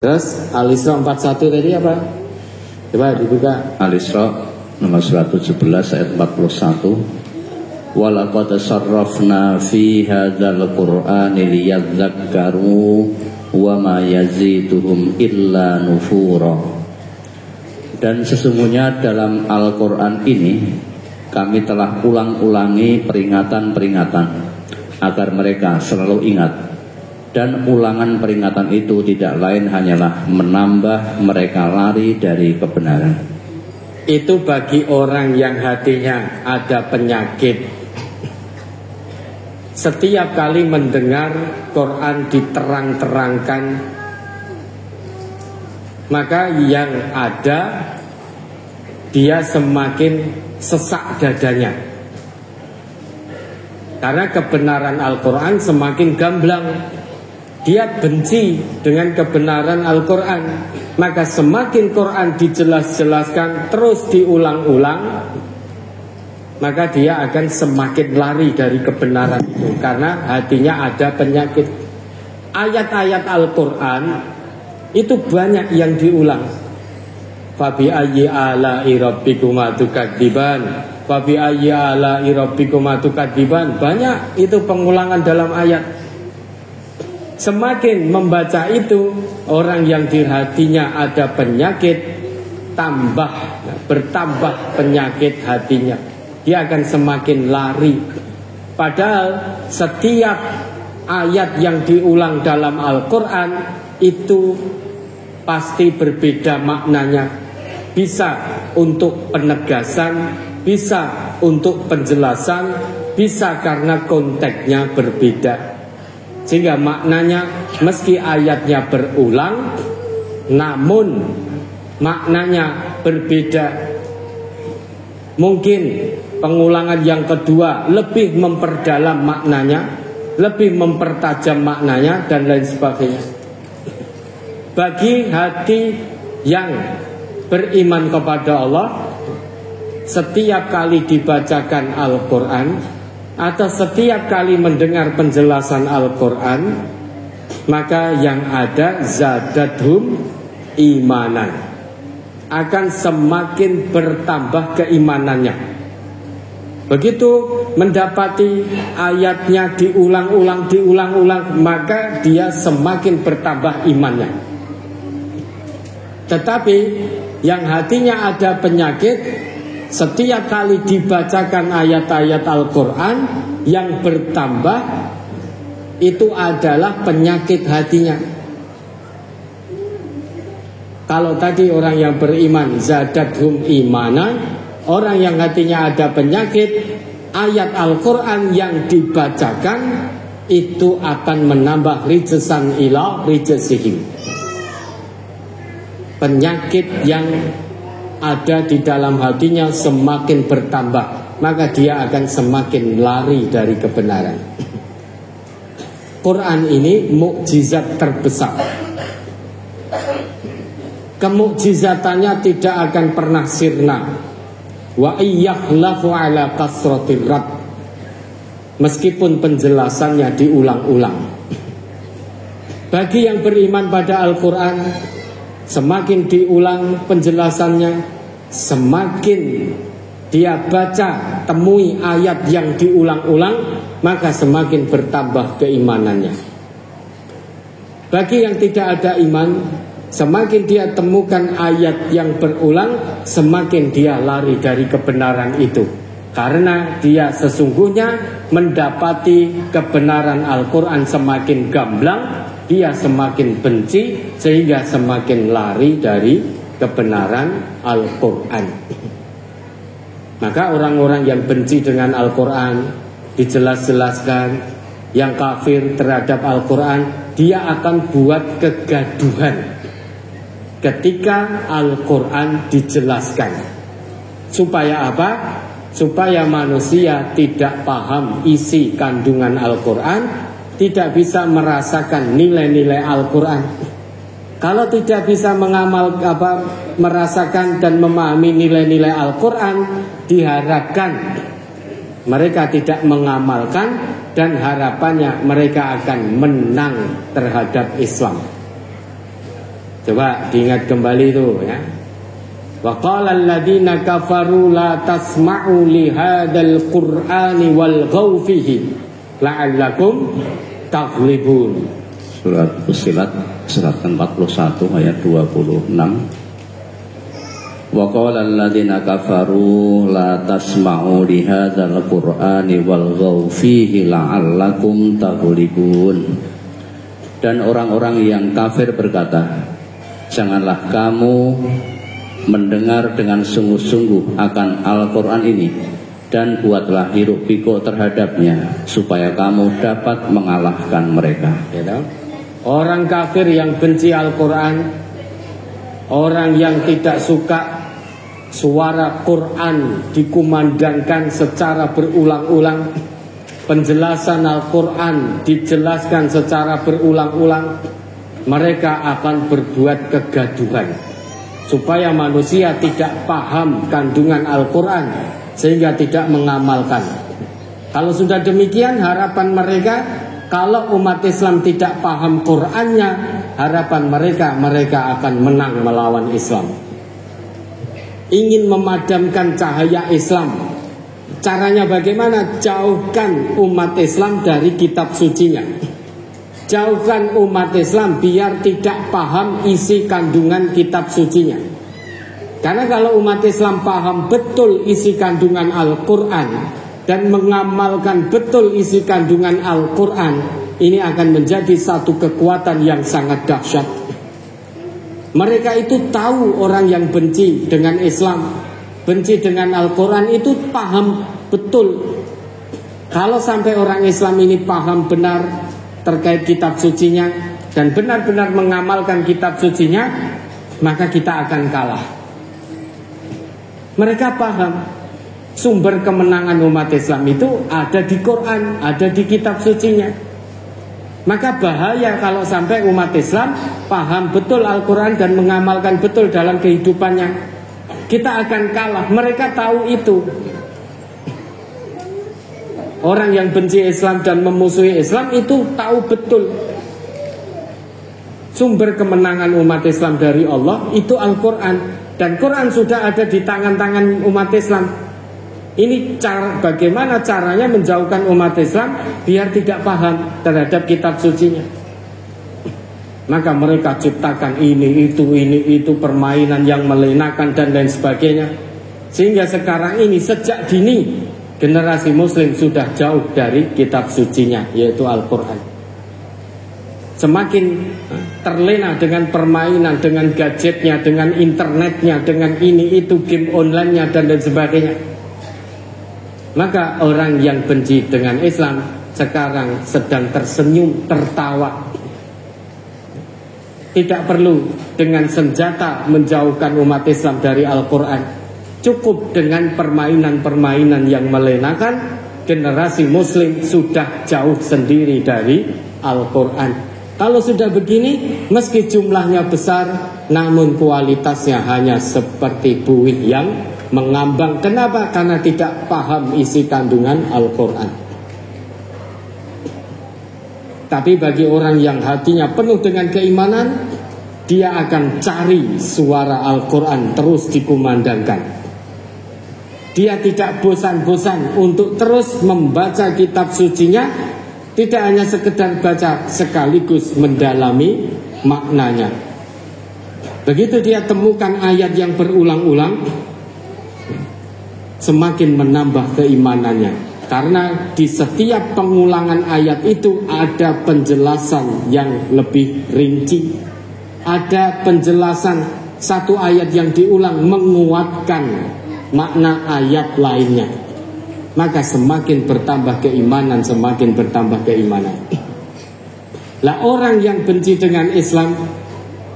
Terus Al-Isra 41 tadi apa? Coba dibuka. Al-Isra nomor 117 ayat 41. Walaqad sarrafna fi hadzal qur'ani liyadzakkaru wa ma yaziduhum illa nufura. Dan sesungguhnya dalam Al-Qur'an ini kami telah ulang-ulangi peringatan-peringatan agar mereka selalu ingat. Dan ulangan peringatan itu tidak lain hanyalah menambah mereka lari dari kebenaran. Itu bagi orang yang hatinya ada penyakit. Setiap kali mendengar Quran diterang-terangkan, maka yang ada dia semakin sesak dadanya. Karena kebenaran Al-Quran semakin gamblang. Dia benci dengan kebenaran Al-Quran. Maka semakin Quran dijelas-jelaskan, terus diulang-ulang, maka dia akan semakin lari dari kebenaran itu. Karena hatinya ada penyakit. Ayat-ayat Al-Quran itu banyak yang diulang. Fabi ayyi ala'i rabbikuma tukadziban, fabi ayyi ala'i rabbikuma tukadziban. Banyak itu pengulangan dalam ayat. Semakin membaca itu, orang yang di hatinya ada penyakit bertambah penyakit hatinya. Dia akan semakin lari. Padahal setiap ayat yang diulang dalam Al-Quran itu pasti berbeda maknanya. Bisa untuk penegasan, bisa untuk penjelasan, bisa karena konteksnya berbeda. Sehingga maknanya meski ayatnya berulang, namun maknanya berbeda. Mungkin pengulangan yang kedua lebih memperdalam maknanya, lebih mempertajam maknanya, dan lain sebagainya. Bagi hati yang beriman kepada Allah, setiap kali dibacakan Al-Quran atau setiap kali mendengar penjelasan Al-Quran, maka yang ada zadadhum imanan, akan semakin bertambah keimanannya. Begitu mendapati ayatnya diulang-ulang, maka dia semakin bertambah imannya. Tetapi yang hatinya ada penyakit, setiap kali dibacakan ayat-ayat Al-Quran, yang bertambah itu adalah penyakit hatinya. Kalau tadi orang yang beriman zadadhum imanan, orang yang hatinya ada penyakit, ayat Al-Quran yang dibacakan itu akan menambah rijsan ila rijsihim. Penyakit yang ada di dalam hatinya semakin bertambah, maka dia akan semakin lari dari kebenaran. Quran ini mukjizat terbesar. Kemukjizatannya tidak akan pernah sirna. Wa iyakhlafu ala kasratir rad. Meskipun penjelasannya diulang-ulang. Bagi yang beriman pada Al-Quran, semakin diulang penjelasannya, semakin dia baca, temui ayat yang diulang-ulang, maka semakin bertambah keimanannya. Bagi yang tidak ada iman, semakin dia temukan ayat yang berulang, semakin dia lari dari kebenaran itu. Karena dia sesungguhnya mendapati kebenaran Al-Quran semakin gamblang, dia semakin benci, sehingga semakin lari dari kebenaran Al-Quran. Maka orang-orang yang benci dengan Al-Quran, dijelas-jelaskan, yang kafir terhadap Al-Quran, dia akan buat kegaduhan ketika Al-Quran dijelaskan. Supaya apa? Supaya manusia tidak paham isi kandungan Al-Quran, tidak bisa merasakan nilai-nilai Al-Quran. Kalau tidak bisa merasakan dan memahami nilai-nilai Al-Quran, diharapkan mereka tidak mengamalkan, dan harapannya mereka akan menang terhadap Islam. Coba diingat kembali itu ya. Wa qala alladziina kafaru la tasma'u li hadzal qur'ani walghaw fihi la'allakum taghlibun. Surat Fussilat surat 41 ayat 26. Wa qala alladziina kafaru la tasma'u li hadzal qur'ani walghaw fihi la'allakum taghlibun. Dan orang-orang yang kafir berkata, janganlah kamu mendengar dengan sungguh-sungguh akan Al-Quran ini, dan buatlah hiruk pikuk terhadapnya supaya kamu dapat mengalahkan mereka. Orang kafir yang benci Al-Quran, orang yang tidak suka suara Quran dikumandangkan secara berulang-ulang, penjelasan Al-Quran dijelaskan secara berulang-ulang, mereka akan berbuat kegaduhan supaya manusia tidak paham kandungan Al-Quran sehingga tidak mengamalkan. Kalau sudah demikian, harapan mereka, kalau umat Islam tidak paham Qurannya, harapan mereka akan menang melawan Islam. Ingin memadamkan cahaya Islam, caranya bagaimana? Jauhkan umat Islam dari kitab sucinya. Jauhkan umat Islam biar tidak paham isi kandungan kitab sucinya. Karena kalau umat Islam paham betul isi kandungan Al-Quran dan mengamalkan betul isi kandungan Al-Quran, ini akan menjadi satu kekuatan yang sangat dahsyat. Mereka itu tahu orang yang benci dengan Islam, benci dengan Al-Quran itu paham betul. Kalau sampai orang Islam ini paham benar terkait kitab sucinya dan benar-benar mengamalkan kitab sucinya, maka kita akan kalah. Mereka paham sumber kemenangan umat Islam itu ada di Quran, ada di kitab sucinya. Maka bahaya kalau sampai umat Islam paham betul Al-Quran dan mengamalkan betul dalam kehidupannya. Kita akan kalah. Mereka tahu itu. Orang yang benci Islam dan memusuhi Islam itu tahu betul sumber kemenangan umat Islam dari Allah itu Al-Quran. Dan Quran sudah ada di tangan-tangan umat Islam. Ini bagaimana caranya menjauhkan umat Islam biar tidak paham terhadap kitab sucinya. Maka mereka ciptakan ini itu permainan yang melenakan dan lain sebagainya. Sehingga sekarang ini sejak dini generasi muslim sudah jauh dari kitab sucinya, yaitu Al-Quran. Semakin terlena dengan permainan, dengan gadgetnya, dengan internetnya, dengan ini itu game online-nya dan lain sebagainya. Maka orang yang benci dengan Islam sekarang sedang tersenyum, tertawa. Tidak perlu dengan senjata menjauhkan umat Islam dari Al-Quran. Cukup dengan permainan-permainan yang melenakan, generasi muslim sudah jauh sendiri dari Al-Quran. Kalau sudah begini, meski jumlahnya besar, namun kualitasnya hanya seperti buih yang mengambang. Kenapa? Karena tidak paham isi kandungan Al-Quran. Tapi bagi orang yang hatinya penuh dengan keimanan, dia akan cari suara Al-Quran terus dikumandangkan. Dia tidak bosan-bosan untuk terus membaca kitab sucinya. Tidak hanya sekedar baca, sekaligus mendalami maknanya. Begitu dia temukan ayat yang berulang-ulang, semakin menambah keimanannya. Karena di setiap pengulangan ayat itu ada penjelasan yang lebih rinci. Ada penjelasan satu ayat yang diulang menguatkan makna ayat lainnya. Maka semakin bertambah keimanan, semakin bertambah keimanan. Lah orang yang benci dengan Islam,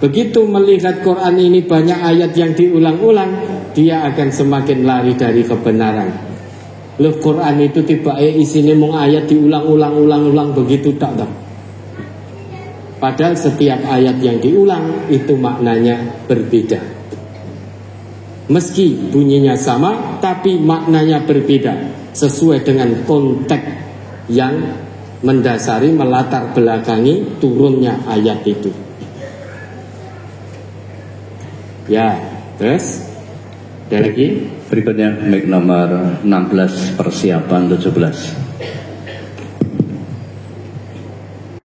begitu melihat Quran ini banyak ayat yang diulang-ulang, dia akan semakin lari dari kebenaran. Loh, Quran itu tiba isinya mung ayat diulang-ulang begitu tak. Padahal setiap ayat yang diulang itu maknanya berbeda. Meski bunyinya sama, tapi maknanya berbeda sesuai dengan konteks yang mendasari, melatar belakangi turunnya ayat itu. Ya, terus ada lagi? Berikutnya mic nomor 16 persiapan 17.